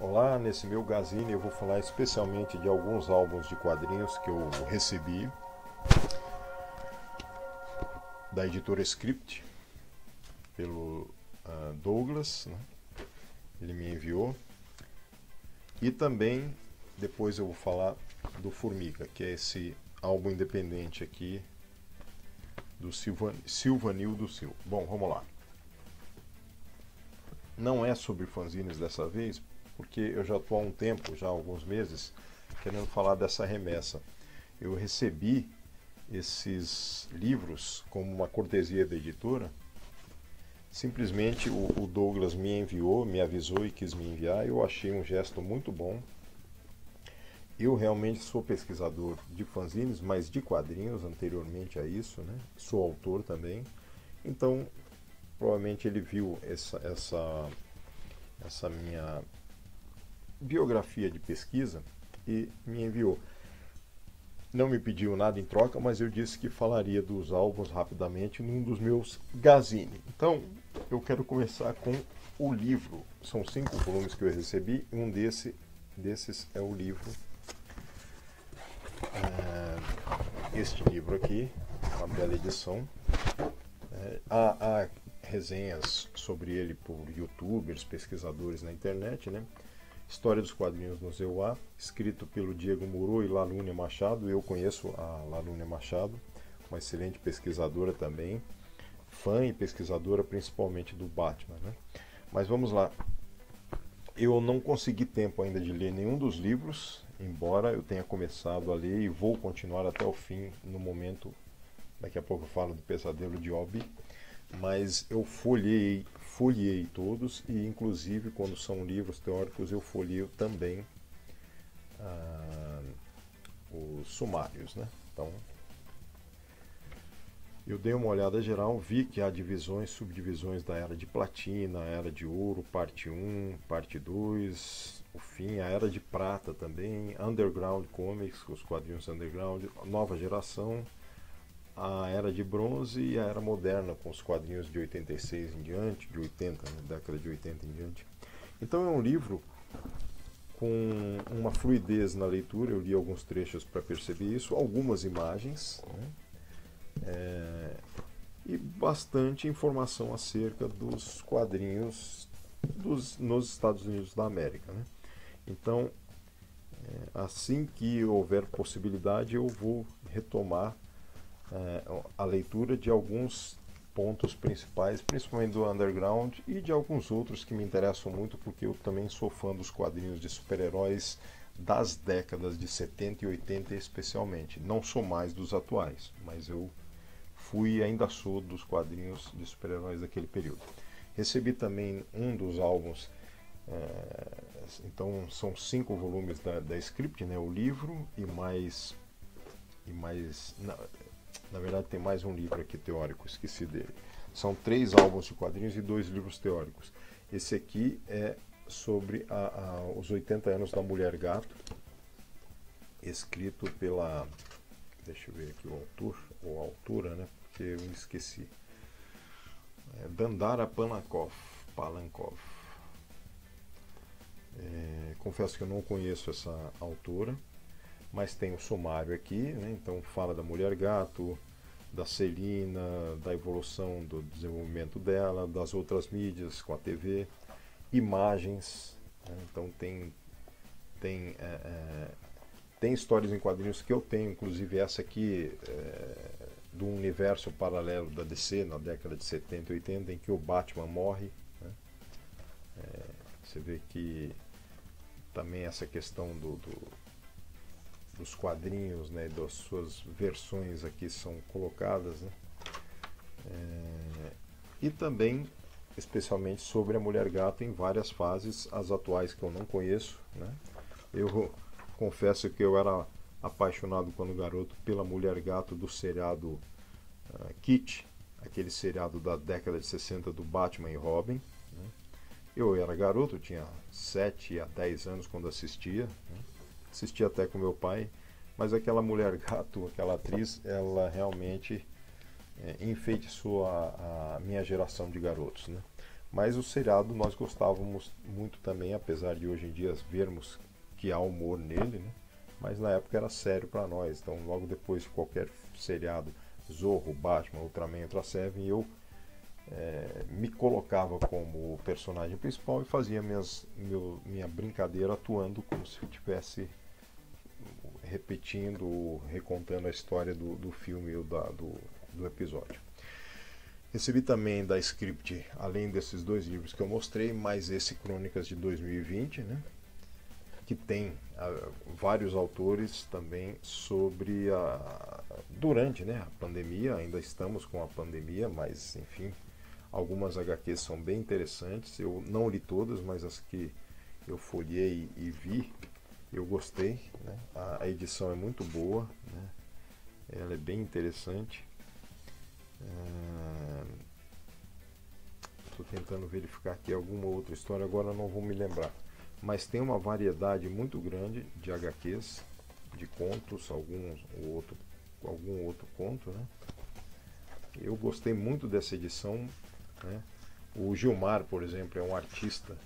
Olá, nesse meu Gazine eu vou falar especialmente de alguns álbuns de quadrinhos que eu recebi da editora Script pelo Douglas, né? Ele me enviou. E também depois eu vou falar do Formiga, que é esse álbum independente aqui do Silvanildo Silva. Bom, vamos lá. Não é sobre fanzines dessa vez, porque eu já estou há um tempo, já há alguns meses, querendo falar dessa remessa. Eu recebi esses livros como uma cortesia da editora. Simplesmente o Douglas me enviou, me avisou e quis me enviar. Eu achei um gesto muito bom. Eu realmente sou pesquisador de fanzines, mas de quadrinhos anteriormente a isso, né? Sou autor também. Então, provavelmente ele viu essa minha biografia de pesquisa e me enviou. Não me pediu nada em troca, mas eu disse que falaria dos álbuns rapidamente num dos meus Gazine. Então, eu quero começar com o livro. São 5 volumes que eu recebi. Um desses é o livro. Este livro aqui, uma bela edição. Há resenhas sobre ele por youtubers, pesquisadores na internet, né? História dos quadrinhos no Zeuá, escrito pelo Diego Muro e Lalúnia Machado. Eu conheço a Lalúnia Machado, uma excelente pesquisadora também, fã e pesquisadora principalmente do Batman, né? Mas vamos lá. Eu não consegui tempo ainda de ler nenhum dos livros, embora eu tenha começado a ler e vou continuar até o fim no momento. Daqui a pouco eu falo do Pesadelo de Obi, mas eu folheei todos e inclusive quando são livros teóricos eu folheio também os sumários, né? Então eu dei uma olhada geral, vi que há divisões, subdivisões da Era de Platina, a Era de Ouro, parte 1, parte 2, o fim, a Era de Prata também, Underground Comics, os quadrinhos Underground, Nova Geração, a Era de Bronze e a Era Moderna, com os quadrinhos de 86 em diante, de 80, né, década de 80 em diante. Então é um livro com uma fluidez na leitura, eu li alguns trechos para perceber isso, algumas imagens, né, e bastante informação acerca dos quadrinhos nos Estados Unidos da América, né? Então, assim que houver possibilidade, eu vou retomar a leitura de alguns pontos principais, principalmente do Underground e de alguns outros que me interessam muito, porque eu também sou fã dos quadrinhos de super-heróis das décadas de 70 e 80 especialmente. Não sou mais dos atuais, mas eu fui e ainda sou dos quadrinhos de super-heróis daquele período. Recebi também um dos álbuns, então são 5 volumes da Script, né, o livro, e mais na verdade tem mais um livro aqui teórico, esqueci dele. São 3 álbuns de quadrinhos e 2 livros teóricos. Esse aqui é sobre os 80 anos da Mulher Gato, escrito pela, deixa eu ver aqui o autor, ou a autora, né, porque eu me esqueci. Dandara Palankov. Confesso que eu não conheço essa autora, mas tem o sumário aqui, né? Então fala da Mulher Gato, da Celina, da evolução do desenvolvimento dela, das outras mídias com a TV, imagens, né? Então tem histórias em quadrinhos que eu tenho, inclusive essa aqui do universo paralelo da DC na década de 70 e 80, em que o Batman morre, né? Você vê que também essa questão dos quadrinhos, né, das suas versões aqui são colocadas, né? E também especialmente sobre a Mulher Gato em várias fases, as atuais que eu não conheço, né? Eu confesso que eu era apaixonado quando garoto pela Mulher Gato do seriado Kit, aquele seriado da década de 60 do Batman e Robin, né? Eu era garoto, eu tinha 7 a 10 anos quando assistia, né? Assistia até com meu pai, mas aquela Mulher Gato, aquela atriz, ela realmente enfeitiçou a minha geração de garotos, né? Mas o seriado nós gostávamos muito também, apesar de hoje em dia vermos que há humor nele, né? Mas na época era sério para nós. Então, logo depois de qualquer seriado, Zorro, Batman, Ultraman, Ultra Seven, eu me colocava como personagem principal e fazia minha brincadeira atuando como se eu estivesse repetindo, recontando a história do filme ou do episódio. Recebi também da Script, além desses 2 livros que eu mostrei, mais esse Crônicas de 2020, né? Que tem vários autores também sobre durante, né, a pandemia. Ainda estamos com a pandemia, mas enfim, algumas HQs são bem interessantes. Eu não li todas, mas as que eu folhei e vi, eu gostei, né? A edição é muito boa, né? Ela é bem interessante. Estou tentando verificar aqui alguma outra história, agora não vou me lembrar. Mas tem uma variedade muito grande de HQs, de contos, algum outro conto, né? Eu gostei muito dessa edição, né? O Gilmar, por exemplo, é um artista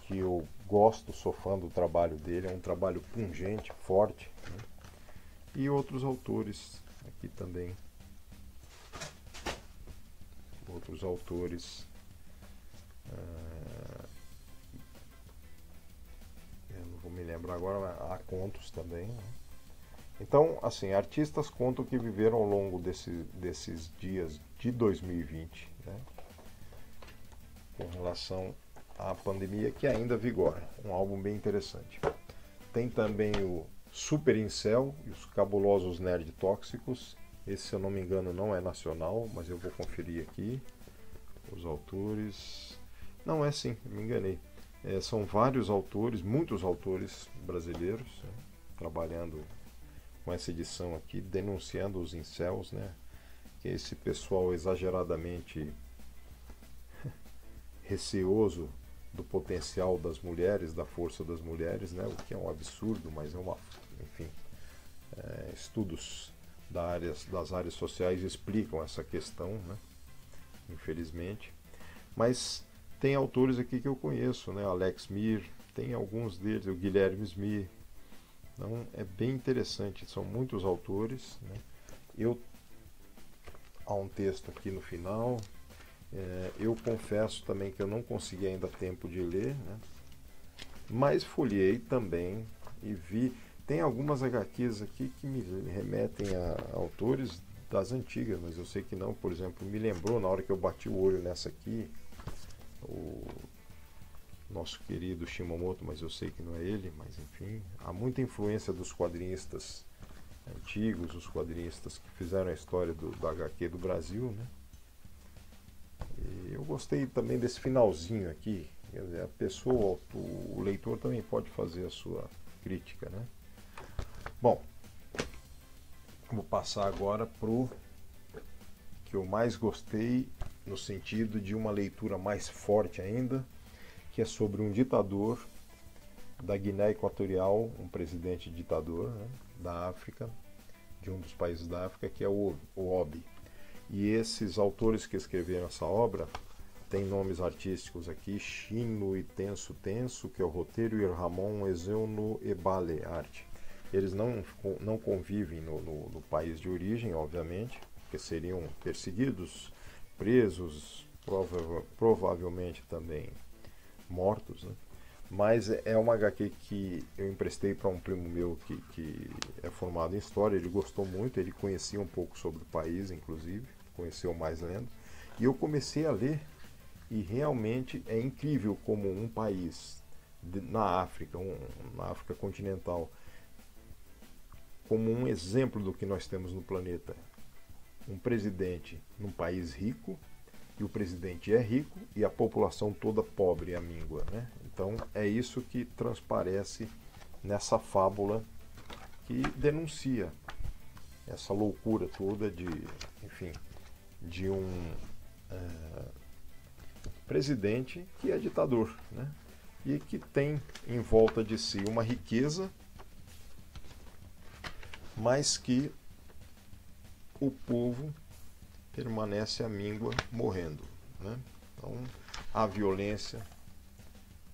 que eu gosto, sou fã do trabalho dele, é um trabalho pungente, forte, né? E outros autores aqui também, outros autores, eu não vou me lembrar agora, mas há contos também, né? Então, assim, artistas contam que viveram ao longo desses dias de 2020, né, com relação à pandemia que ainda vigora. Um álbum bem interessante. Tem também o Super Incel e os Cabulosos Nerd Tóxicos. Esse, se eu não me engano, não é nacional, mas eu vou conferir aqui. Os autores... Não, é sim, me enganei. São vários autores, muitos autores brasileiros, né, trabalhando com essa edição aqui, denunciando os incels, né? Que é esse pessoal exageradamente receoso do potencial das mulheres, da força das mulheres, né? O que é um absurdo, mas enfim, estudos das áreas sociais explicam essa questão, né? Infelizmente. Mas tem autores aqui que eu conheço, né? Alex Mir, tem alguns deles, o Guilherme Smith. Então é bem interessante, são muitos autores, né? Há um texto aqui no final. Eu confesso também que eu não consegui ainda tempo de ler, né? Mas folhei também e vi. Tem algumas HQs aqui que me remetem a autores das antigas, mas eu sei que não. Por exemplo, me lembrou na hora que eu bati o olho nessa aqui, o nosso querido Shimamoto, mas eu sei que não é ele, mas enfim, há muita influência dos quadrinistas antigos, os quadrinistas que fizeram a história do HQ do Brasil, né? E eu gostei também desse finalzinho aqui, quer dizer, a pessoa, o leitor também pode fazer a sua crítica, né? Bom, vou passar agora pro que eu mais gostei, no sentido de uma leitura mais forte ainda, que é sobre um ditador da Guiné Equatorial, um presidente ditador, né, da África, de um dos países da África, que é o Obi. E esses autores que escreveram essa obra têm nomes artísticos aqui: Chino e Tenso Tenso, que é o roteiro, e Ramon Ezeuno Ebale, arte. Eles não convivem no país de origem, obviamente, porque seriam perseguidos, presos, provavelmente também mortos, né? Mas é uma HQ que eu emprestei para um primo meu que é formado em História. Ele gostou muito, ele conhecia um pouco sobre o país, inclusive, conheceu mais lendo. E eu comecei a ler, e realmente é incrível como um país na África, na África continental, como um exemplo do que nós temos no planeta. Um presidente num país rico, e o presidente é rico e a população toda pobre, amíngua, né? Então é isso que transparece nessa fábula que denuncia essa loucura toda enfim, de um presidente que é ditador, né? E que tem em volta de si uma riqueza, mas que o povo permanece amíngua morrendo, né? Então a violência,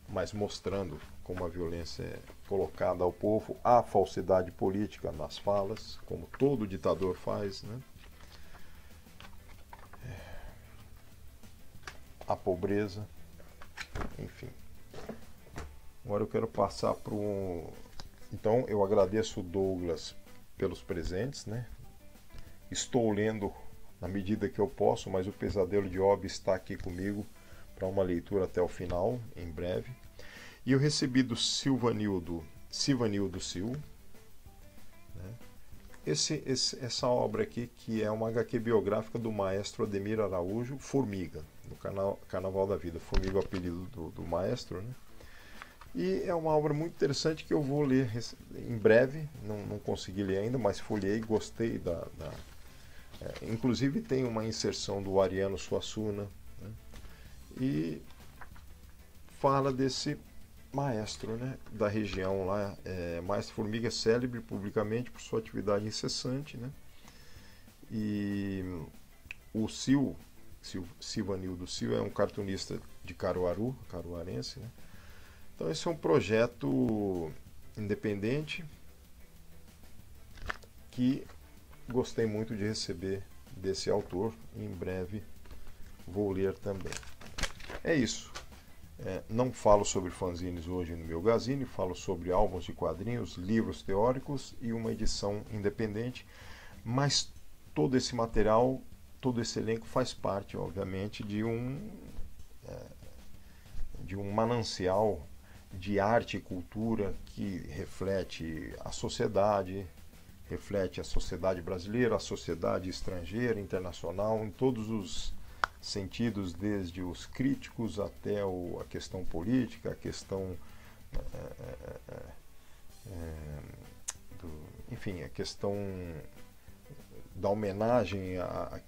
mas mostrando como a violência é colocada ao povo, a falsidade política nas falas, como todo ditador faz, né? A pobreza, enfim. Agora eu quero passar para um... Então eu agradeço o Douglas pelos presentes, né? Estou lendo na medida que eu posso, mas o Pesadelo de Obi está aqui comigo para uma leitura até o final, em breve. E eu recebi do Silvanildo Sil, né? Essa obra aqui, que é uma HQ biográfica do maestro Ademir Araújo, Formiga, no Carnaval da Vida. Formiga é o apelido do maestro, né? E é uma obra muito interessante que eu vou ler em breve, não consegui ler ainda, mas folhei, gostei inclusive tem uma inserção do Ariano Suassuna, né? E fala desse maestro, né, da região lá, Maestro Formiga, célebre publicamente por sua atividade incessante, né? E o Silvanildo Sil é um cartunista de Caruaru, caruarense, né? Então esse é um projeto independente que gostei muito de receber desse autor e em breve vou ler também. É isso. Não falo sobre fanzines hoje no meu Gazine, falo sobre álbuns de quadrinhos, livros teóricos e uma edição independente, mas todo esse material, todo esse elenco faz parte, obviamente, de um manancial de arte e cultura que reflete a sociedade brasileira, a sociedade estrangeira, internacional, em todos os sentidos, desde os críticos até a questão política, a questão enfim, a questão da homenagem a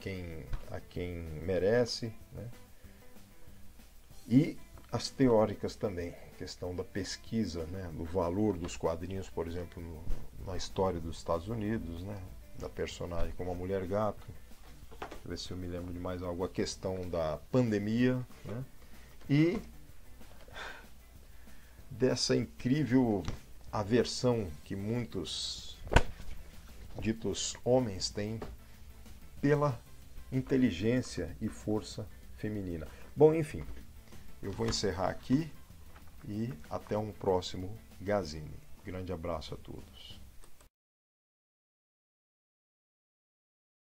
quem merece, né? E as teóricas também, a questão da pesquisa, né, do valor dos quadrinhos, por exemplo, na história dos Estados Unidos, né, da personagem como a Mulher Gato. Deixa eu ver se eu me lembro de mais algo. A questão da pandemia, né, e dessa incrível aversão que muitos ditos homens têm pela inteligência e força feminina. Bom, enfim, eu vou encerrar aqui e até um próximo Gazine. Grande abraço a todos.